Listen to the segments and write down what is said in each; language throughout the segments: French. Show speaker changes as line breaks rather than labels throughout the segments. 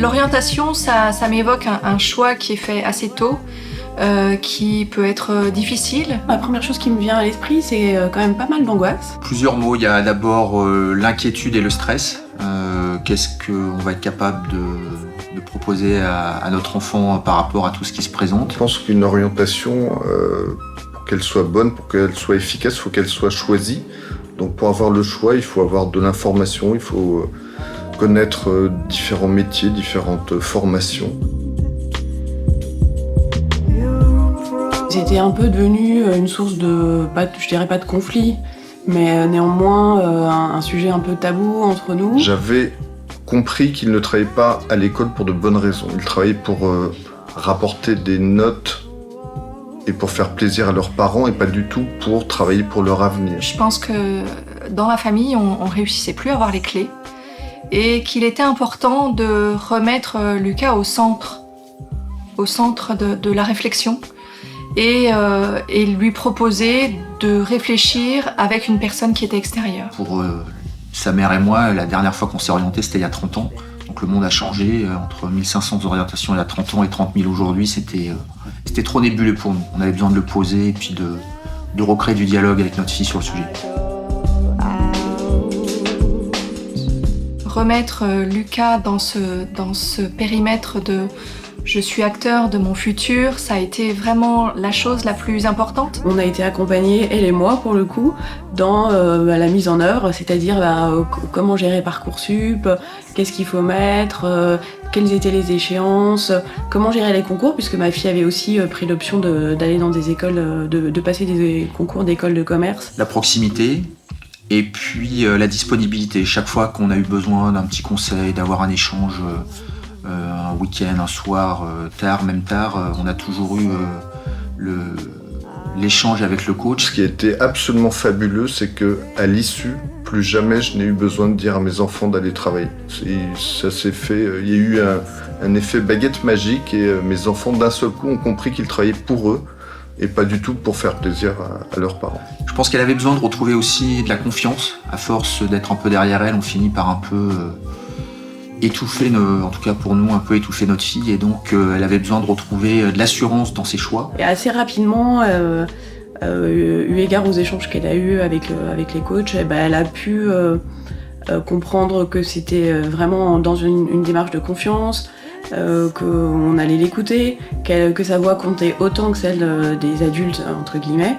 L'orientation, ça m'évoque un choix qui est fait assez tôt, qui peut être difficile.
La première chose qui me vient à l'esprit, c'est quand même pas mal d'angoisse.
Plusieurs mots. Il y a d'abord l'inquiétude et le stress. Qu'est-ce qu'on va être capable de proposer à notre enfant par rapport à tout ce qui se présente?
Je pense qu'une orientation, pour qu'elle soit bonne, pour qu'elle soit efficace, il faut qu'elle soit choisie. Donc pour avoir le choix, il faut avoir de l'information, il faut connaître différents métiers, différentes formations.
C'était un peu devenu une source de, je dirais pas de conflit, mais néanmoins un sujet un peu tabou entre nous.
J'avais compris qu'ils ne travaillaient pas à l'école pour de bonnes raisons. Ils travaillaient pour rapporter des notes et pour faire plaisir à leurs parents et pas du tout pour travailler pour leur avenir.
Je pense que dans la famille, on réussissait plus à avoir les clés et qu'il était important de remettre Lucas au centre de la réflexion et lui proposer de réfléchir avec une personne qui était extérieure.
Pour sa mère et moi, la dernière fois qu'on s'est orienté, c'était il y a 30 ans. Donc le monde a changé. Entre 1500 orientations il y a 30 ans et 30 000 aujourd'hui, c'était trop nébuleux pour nous. On avait besoin de le poser et puis de recréer du dialogue avec notre fille sur le sujet.
Remettre Lucas dans ce périmètre de je suis acteur de mon futur, ça a été vraiment la chose la plus importante.
On a été accompagnés, elle et moi pour le coup, dans la mise en œuvre, c'est-à-dire comment gérer Parcoursup, qu'est-ce qu'il faut mettre, quelles étaient les échéances, comment gérer les concours, puisque ma fille avait aussi pris l'option d'aller dans des écoles, de passer des concours d'école de commerce.
La proximité. Et puis la disponibilité. Chaque fois qu'on a eu besoin d'un petit conseil, d'avoir un échange, un week-end, un soir, même tard, on a toujours eu l'échange avec le coach.
Ce qui a été absolument fabuleux, c'est qu'à l'issue, plus jamais je n'ai eu besoin de dire à mes enfants d'aller travailler. Ça s'est fait, il y a eu un effet baguette magique et mes enfants d'un seul coup ont compris qu'ils travaillaient pour eux et pas du tout pour faire plaisir à leurs parents.
Je pense qu'elle avait besoin de retrouver aussi de la confiance. À force d'être un peu derrière elle, on finit par un peu étouffer, en tout cas pour nous, un peu étouffer notre fille. Et donc elle avait besoin de retrouver de l'assurance dans ses choix.
Et assez rapidement, eu égard aux échanges qu'elle a eus avec les coachs, elle a pu comprendre que c'était vraiment dans une démarche de confiance, qu'on allait l'écouter, que sa voix comptait autant que celle des adultes, entre guillemets.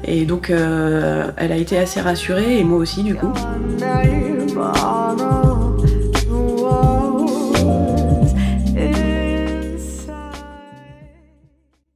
Et donc elle a été assez rassurée, et moi aussi du coup.